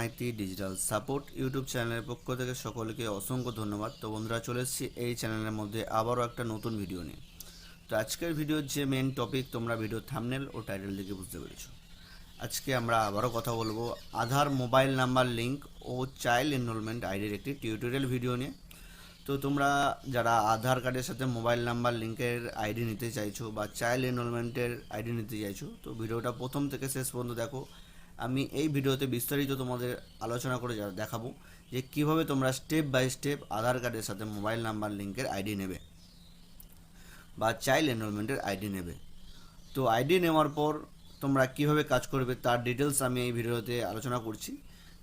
Maiti digital support YouTube চ্যানেলের পক্ষ থেকে সকলকে অসংখ্য ধন্যবাদ। তো বন্ধুরা, চলে এসেছি এই চ্যানেলের মধ্যে আবারও একটা নতুন ভিডিও নিয়ে। তো আজকের ভিডিওর যে মেন টপিক তোমরা ভিডিও থাম্বনেল ও টাইটেল দেখে বুঝতে পেরেছো। আজকে আমরা আবারও কথা বলবো আধার মোবাইল নাম্বার লিঙ্ক ও চাইল্ড এনরোলমেন্ট আইডির একটি টিউটোরিয়াল ভিডিও নিয়ে। তো তোমরা যারা আধার কার্ডের সাথে মোবাইল নাম্বার লিঙ্কের আইডি নিতে চাইছো বা চাইল্ড এনরোলমেন্টের আইডি নিতে চাইছো, তো ভিডিওটা প্রথম থেকে শেষ পর্যন্ত দেখো। আমি এই ভিডিওতে বিস্তারিত তোমাদের আলোচনা করে দেখাবো যে কিভাবে তোমরা স্টেপ বাই স্টেপ আধার কার্ডের সাথে মোবাইল নাম্বার লিঙ্কের আইডি নেবে বা চাইল্ড এনরোলমেন্টের আইডি নেবে। তো আইডি নেওয়ার পর তোমরা কিভাবে কাজ করবে তার ডিটেলস আমি এই ভিডিওতে আলোচনা করছি।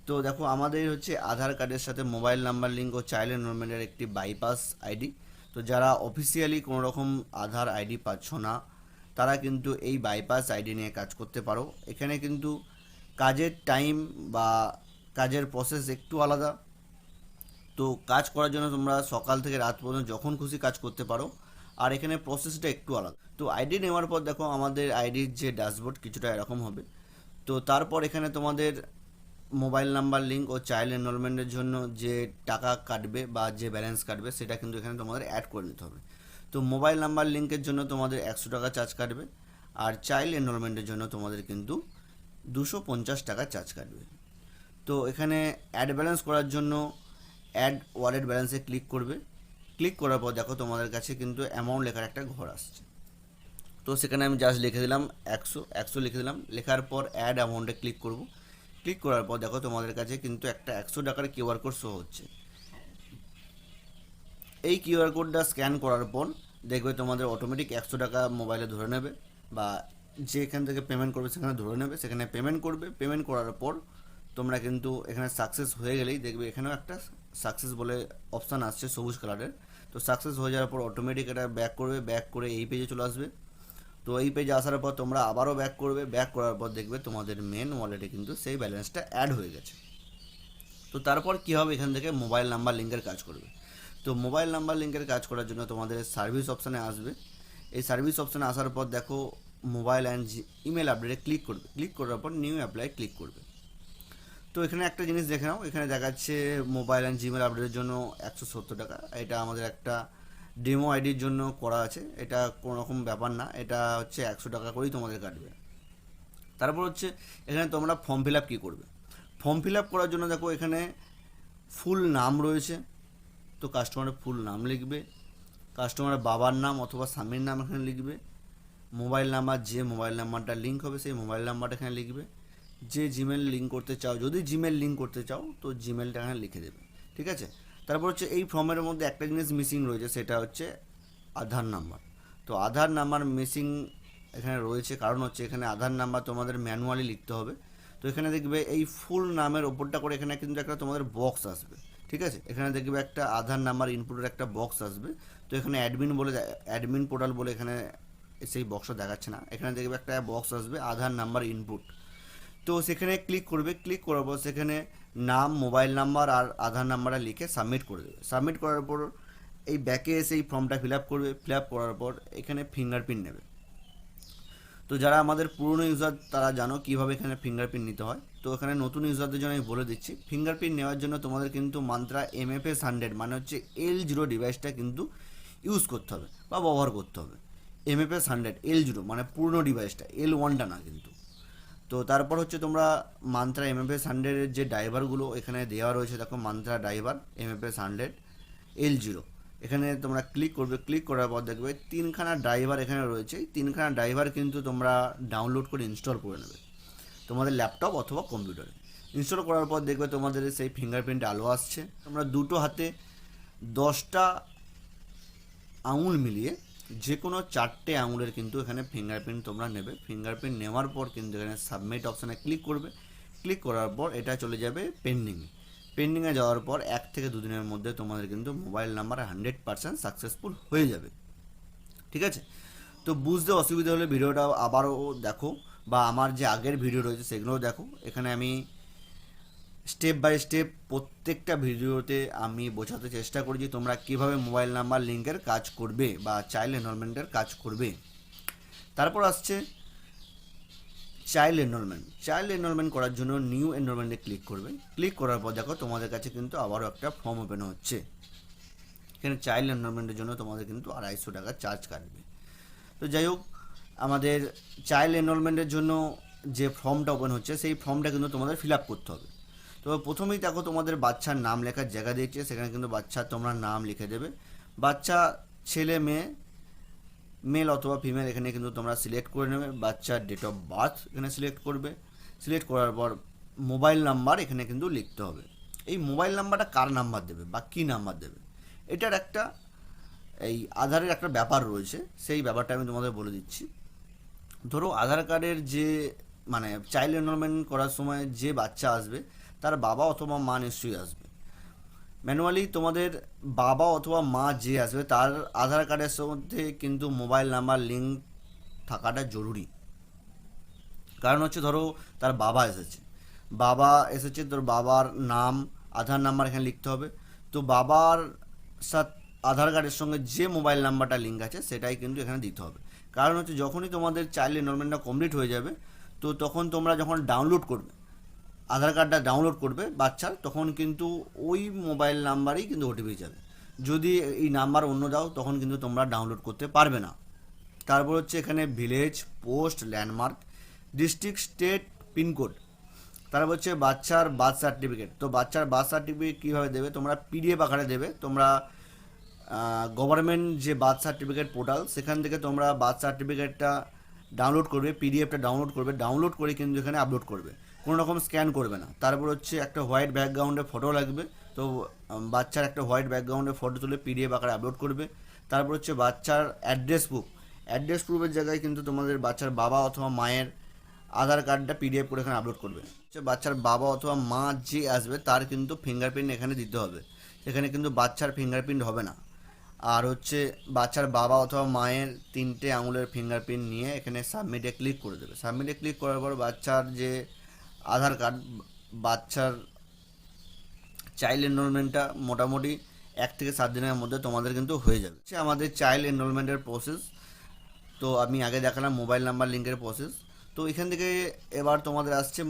তো দেখো, আমাদের হচ্ছে আধার কার্ডের সাথে মোবাইল নাম্বার লিঙ্ক ও চাইল্ড এনরোলমেন্টের একটি বাইপাস আইডি। তো যারা অফিসিয়ালি কোনো রকম আধার আইডি পাচ্ছ না, তারা কিন্তু এই বাইপাস আইডি নিয়ে কাজ করতে পারো। এখানে কিন্তু কাজের টাইম বা কাজের প্রসেস একটু আলাদা। তো কাজ করার জন্য তোমরা সকাল থেকে রাত পর্যন্ত যখন খুশি কাজ করতে পারো, আর এখানে প্রসেসটা একটু আলাদা। তো আইডি নেওয়ার পর দেখো, আমাদের আইডির যে ড্যাশবোর্ড কিছুটা এরকম হবে। তো তারপর এখানে তোমাদের মোবাইল নাম্বার লিঙ্ক ও চাইল্ড এনরোলমেন্টের জন্য যে টাকা কাটবে বা যে ব্যালেন্স কাটবে সেটা কিন্তু এখানে তোমাদের অ্যাড করে নিতে হবে। তো মোবাইল নাম্বার লিঙ্কের জন্য তোমাদের 100 টাকা চার্জ কাটবে, আর চাইল্ড এনরোলমেন্টের জন্য তোমাদের কিন্তু 250 টাকা চার্জ কাটবে। তো এখানে অ্যাড ব্যালেন্স করার জন্য অ্যাড ওয়ালেট ব্যালেন্সে ক্লিক করবে। ক্লিক করার পর দেখো, তোমাদের কাছে কিন্তু অ্যামাউন্ট লেখার একটা ঘর আসছে। তো সেখানে আমি জাস্ট লিখে দিলাম 100 লিখে দিলাম। লেখার পর অ্যাড অ্যামাউন্টে ক্লিক করব। ক্লিক করার পর দেখো, তোমাদের কাছে কিন্তু একটা 100 টাকার কিউআর কোড শো হচ্ছে। এই কিউআর কোডটা স্ক্যান করার পর দেখবে তোমাদের অটোমেটিক 100 টাকা মোবাইলে ধরে নেবে, বা যেখান থেকে পেমেন্ট করবে সেখানে ধরে নেবে, সেখানে পেমেন্ট করবে। পেমেন্ট করার পর তোমরা কিন্তু এখানে সাকসেস হয়ে গেলেই দেখবে এখানেও একটা সাকসেস বলে অপশান আসছে সবুজ কালারের। তো সাকসেস হয়ে যাওয়ার পর অটোমেটিক এটা ব্যাক করবে, ব্যাক করে এই পেজে চলে আসবে। তো এই পেজে আসার পর তোমরা আবারও ব্যাক করবে, ব্যাক করার পর দেখবে তোমাদের মেন ওয়ালেটে কিন্তু সেই ব্যালেন্সটা অ্যাড হয়ে গেছে। তো তারপর কী হবে, এখান থেকে মোবাইল নাম্বার লিঙ্কের কাজ করবে। তো মোবাইল নাম্বার লিঙ্কের কাজ করার জন্য তোমাদের সার্ভিস অপশানে আসবে। এই সার্ভিস অপশানে আসার পর দেখো, মোবাইল অ্যান্ড ইমেল আপডেটে ক্লিক করবে। ক্লিক করার পর নিউ অ্যাপ্লাই ক্লিক করবে। তো এখানে একটা জিনিস দেখে নাও, এখানে দেখাচ্ছে মোবাইল অ্যান্ড জিমেল আপডেটের জন্য 170 টাকা। এটা আমাদের একটা ডেমো আইডির জন্য করা আছে, এটা কোনো রকম ব্যাপার না, এটা হচ্ছে 100 টাকা করেই তোমাদের কাটবে। তারপর হচ্ছে এখানে তোমরা ফর্ম ফিল আপ কী করবে। ফর্ম ফিল আপ করার জন্য দেখো, এখানে ফুল নাম রয়েছে। তো কাস্টমারের ফুল নাম লিখবে, কাস্টমারের বাবার নাম অথবা স্বামীর নাম এখানে লিখবে, মোবাইল নাম্বার, যে মোবাইল নাম্বারটা লিঙ্ক হবে সেই মোবাইল নাম্বারটা এখানে লিখবে, যে জিমেল লিঙ্ক করতে চাও, যদি জিমেল লিঙ্ক করতে চাও তো জিমেলটা এখানে লিখে দেবে। ঠিক আছে। তারপর হচ্ছে এই ফর্মের মধ্যে একটা জিনিস মিসিং রয়েছে, সেটা হচ্ছে আধার নাম্বার। তো আধার নাম্বার মিসিং এখানে রয়েছে, কারণ হচ্ছে এখানে আধার নাম্বার তোমাদের ম্যানুয়ালি লিখতে হবে। তো এখানে দেখবে এই ফুল নামের ওপরটা করে এখানে কিন্তু একটা তোমাদের বক্স আসবে। ঠিক আছে, এখানে দেখবে একটা আধার নাম্বার ইনপুটের একটা বক্স আসবে। তো এখানে অ্যাডমিন পোর্টাল বলে এখানে সেই বক্সটা দেখাচ্ছে না, এখানে দেখবে একটা বক্স আসবে আধার নাম্বার ইনপুট। তো সেখানে ক্লিক করবে। ক্লিক করার পর সেখানে নাম, মোবাইল নাম্বার আর আধার নাম্বারটা লিখে সাবমিট করে দেবে। সাবমিট করার পর এই ব্যাকে এসে এই ফর্মটা ফিল আপ করবে। ফিল আপ করার পর এখানে ফিঙ্গারপ্রিন্ট নেবে। তো যারা আমাদের পুরনো ইউজার তারা জানো কীভাবে এখানে ফিঙ্গারপ্রিন্ট নিতে হয়। তো এখানে নতুন ইউজারদের জন্য আমি বলে দিচ্ছি, ফিঙ্গারপ্রিন্ট নেওয়ার জন্য তোমাদের কিন্তু মান্ত্রা MFS100 মানে হচ্ছে L0 ডিভাইসটা কিন্তু ইউজ করতে হবে বা ব্যবহার করতে হবে। MFS100 L0 মানে পুরনো ডিভাইসটা, L1টা না কিন্তু। তো তারপর হচ্ছে তোমরা মান্ত্রা MFS100 যে ড্রাইভারগুলো এখানে দেওয়া রয়েছে, দেখো মান্ত্রা ড্রাইভার MFS100 L0, এখানে তোমরা ক্লিক করবে। ক্লিক করার পর দেখবে 3খানা ড্রাইভার এখানে রয়েছে। 3খানা ড্রাইভার কিন্তু তোমরা ডাউনলোড করে ইনস্টল করে নেবে তোমাদের ল্যাপটপ অথবা কম্পিউটারে। ইনস্টল করার পর দেখবে তোমাদের সেই ফিঙ্গারপ্রিন্ট আলো আসছে। তোমরা দুটো হাতে 10টা আঙুল মিলিয়ে যে কোনো 4টে আঙুলের কিন্তু এখানে ফিঙ্গারপ্রিন্ট তোমরা নেবে। ফিঙ্গারপ্রিন্ট নেওয়ার পর কিন্তু এখানে সাবমিট অপশানে ক্লিক করবে। ক্লিক করার পর এটা চলে যাবে পেন্ডিংয়ে। পেন্ডিংয়ে যাওয়ার পর 1 থেকে 2 দিনের মধ্যে তোমাদের কিন্তু মোবাইল নাম্বার 100% সাকসেসফুল হয়ে যাবে। ঠিক আছে। তো বুঝতে অসুবিধা হলে ভিডিওটা আবারও দেখো, বা আমার যে আগের ভিডিও রয়েছে সেগুলোও দেখো। এখানে আমি স্টেপ বাই স্টেপ প্রত্যেকটা ভিডিওতে আমি বোঝাতে চেষ্টা করেছি তোমরা কীভাবে মোবাইল নাম্বার লিঙ্কের কাজ করবে বা চাইল্ড এনরোলমেন্টের কাজ করবে। তারপর আসছে চাইল্ড এনরোলমেন্ট করার জন্য নিউ এনরোলমেন্টে ক্লিক করবে। ক্লিক করার পর দেখো তোমাদের কাছে কিন্তু আবারও একটা ফর্ম ওপেন হচ্ছে। এখানে চাইল্ড এনরোলমেন্টের জন্য তোমাদের কিন্তু 250 টাকা চার্জ কাটবে। তো যাই হোক, আমাদের চাইল্ড এনরোলমেন্টের জন্য যে ফর্মটা ওপেন হচ্ছে সেই ফর্মটা কিন্তু তোমাদের ফিল আপ করতে হবে। তো প্রথমেই দেখো তোমাদের বাচ্চার নাম লেখার জায়গা দিয়েছে, সেখানে কিন্তু বাচ্চার তোমরা নাম লিখে দেবে। বাচ্চা ছেলে মেয়ে, মেল অথবা ফিমেল এখানে কিন্তু তোমরা সিলেক্ট করে নেবে। বাচ্চার ডেট অফ বার্থ এখানে সিলেক্ট করবে। সিলেক্ট করার পর মোবাইল নাম্বার এখানে কিন্তু লিখতে হবে। এই মোবাইল নাম্বারটা কার নাম্বার দেবে বা কী নাম্বার দেবে, এটার একটা এই আধারের একটা ব্যাপার রয়েছে, সেই ব্যাপারটা আমি তোমাদের বলে দিচ্ছি। ধরো আধার কার্ডের যে মানে চাইল্ড এনরোলমেন্ট করার সময় যে বাচ্চা আসবে তার বাবা অথবা মা নিশ্চয়ই আসবে। ম্যানুয়ালি তোমাদের বাবা অথবা মা যে আসবে তার আধার কার্ডের মধ্যে কিন্তু মোবাইল নাম্বার লিঙ্ক থাকাটা জরুরি। কারণ হচ্ছে ধরো তার বাবা এসেছে, তোর বাবার নাম আধার নাম্বার এখানে লিখতে হবে। তো বাবার সাথে আধার কার্ডের সঙ্গে যে মোবাইল নাম্বারটা লিঙ্ক আছে সেটাই কিন্তু এখানে দিতে হবে। কারণ হচ্ছে যখনই তোমাদের চাইল্ড এনরোলমেন্টটা কমপ্লিট হয়ে যাবে, তো তখন তোমরা যখন ডাউনলোড করবে আধার কার্ডটা ডাউনলোড করবে বাচ্চার, তখন কিন্তু ওই মোবাইল নাম্বারেই কিন্তু ওটিপি যাবে। যদি এই নাম্বার অন্য দাও তখন কিন্তু তোমরা ডাউনলোড করতে পারবে না। তারপর হচ্ছে এখানে village, post, landmark, district, state, pincode. তারপর হচ্ছে বাচ্চার বার্থ সার্টিফিকেট। তো বাচ্চার বার্থ সার্টিফিকেট কীভাবে দেবে, তোমরা পিডিএফ আকারে দেবে। তোমরা গভর্নমেন্ট যে বার্থ সার্টিফিকেট পোর্টাল সেখান থেকে তোমরা বার্থ সার্টিফিকেটটা ডাউনলোড করবে, পিডিএফটা ডাউনলোড করবে। ডাউনলোড করে কিন্তু এখানে আপলোড করবে, কোনো রকম স্ক্যান করবে না। তারপর হচ্ছে একটা হোয়াইট ব্যাকগ্রাউন্ডে ফটো লাগবে। তো বাচ্চার একটা হোয়াইট ব্যাকগ্রাউন্ডে ফটো তুলে পিডিএফ আকারে আপলোড করবে। তারপর হচ্ছে বাচ্চার অ্যাড্রেস প্রুফের জায়গায় কিন্তু তোমাদের বাচ্চার বাবা অথবা মায়ের আধার কার্ডটা পিডিএফ করে এখানে আপলোড করবে। হচ্ছে বাচ্চার বাবা অথবা মা যে আসবে তার কিন্তু ফিঙ্গারপ্রিন্ট এখানে দিতে হবে, এখানে কিন্তু বাচ্চার ফিঙ্গারপ্রিন্ট হবে না। আর হচ্ছে বাচ্চার বাবা অথবা মায়ের 3টে আঙুলের ফিঙ্গারপ্রিন্ট নিয়ে এখানে সাবমিটে ক্লিক করে দেবে। সাবমিটে ক্লিক করার পর বাচ্চার যে আধার কার্ড, বাচ্চার চাইল্ড এনরোলমেন্টটা মোটামুটি 1 থেকে 7 দিনের মধ্যে তোমাদের কিন্তু হয়ে যাবে। আমাদের চাইল্ড এনরোলমেন্টের প্রসেস তো আমি আগে দেখালাম মোবাইল নাম্বার লিঙ্কের প্রসেস। তো এখান থেকে এবার তোমাদের আসছে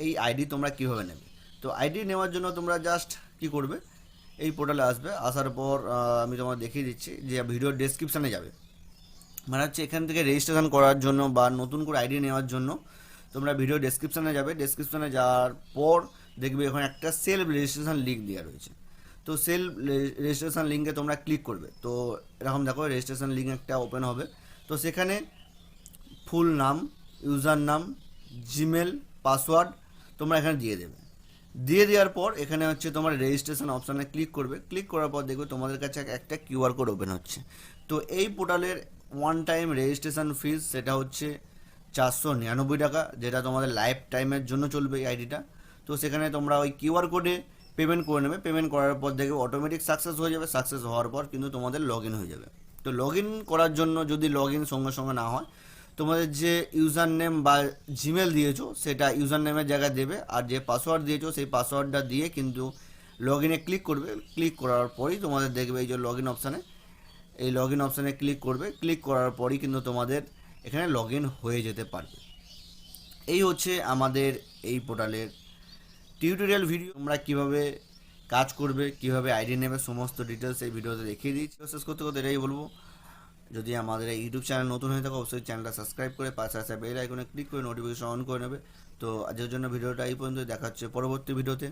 এই আইডি তোমরা কীভাবে নেবে। তো আইডি নেওয়ার জন্য তোমরা জাস্ট কী করবে, এই পোর্টালে আসবে। আসার পর আমি তোমাদের দেখিয়ে দিচ্ছি যে ভিডিওর ডেসক্রিপশানে যাবে। মানে হচ্ছে এখান থেকে রেজিস্ট্রেশন করার জন্য বা নতুন করে আইডি নেওয়ার জন্য তোমরা ভিডিও ডেসক্রিপশানে যাবে। ডেসক্রিপশানে যাওয়ার পর দেখবে এখানে একটা সেলফ রেজিস্ট্রেশন লিঙ্ক দেওয়া রয়েছে। তো সেলফ রেজিস্ট্রেশন লিঙ্কে তোমরা ক্লিক করবে। তো এরকম দেখো রেজিস্ট্রেশন লিঙ্ক একটা ওপেন হবে। তো সেখানে ফুল নাম, ইউজার নাম, জিমেল, পাসওয়ার্ড তোমরা এখানে দিয়ে দেবে। দিয়ে দেওয়ার পর এখানে হচ্ছে তোমার রেজিস্ট্রেশন অপশানে ক্লিক করবে। ক্লিক করার পর দেখবে তোমাদের কাছে একটা কিউআর কোড ওপেন হচ্ছে। তো এই পোর্টালের ওয়ান টাইম রেজিস্ট্রেশন ফিস সেটা হচ্ছে 499 টাকা, যেটা তোমাদের লাইফ টাইমের জন্য চলবে এই আইডিটা। তো সেখানে তোমরা ওই কিউআর কোডে পেমেন্ট করে নেবে। পেমেন্ট করার পর দেখবে অটোমেটিক সাকসেস হয়ে যাবে। সাকসেস হওয়ার পর কিন্তু তোমাদের লগ ইন হয়ে যাবে। তো লগ ইন করার জন্য যদি লগ ইন সঙ্গে সঙ্গে না হয়, তোমাদের যে ইউজার নেম বা জিমেল দিয়েছো সেটা ইউজার নেমের জায়গায় দেবে, আর যে পাসওয়ার্ড দিয়েছো সেই পাসওয়ার্ডটা দিয়ে কিন্তু লগ ইনে ক্লিক করবে। ক্লিক করার পরই তোমাদের দেখবে এই যে লগ ইন অপশানে, এই লগ ইন অপশানে ক্লিক করবে। ক্লিক করার পরই কিন্তু তোমাদের এখানে লগ ইন হয়ে যেতে পারবে। এই হচ্ছে আমাদের এই পোর্টালের টিউটোরিয়াল ভিডিও। তোমরা কীভাবে কাজ করবে, কীভাবে আইডি নেবে, সমস্ত ডিটেলস এই ভিডিওতে দেখিয়ে দিয়েছি। শেষ করতে করতে এটাই বলবো, যদি আমাদের এই ইউটিউব চ্যানেল নতুন হয়ে থাকে অবশ্যই চ্যানেলটা সাবস্ক্রাইব করে পাশে আসা বেল আইকনে ক্লিক করে নোটিফিকেশন অন করে নেবে। তো আজকের জন্য ভিডিওটা এই পর্যন্ত, দেখা হচ্ছে পরবর্তী ভিডিওতে।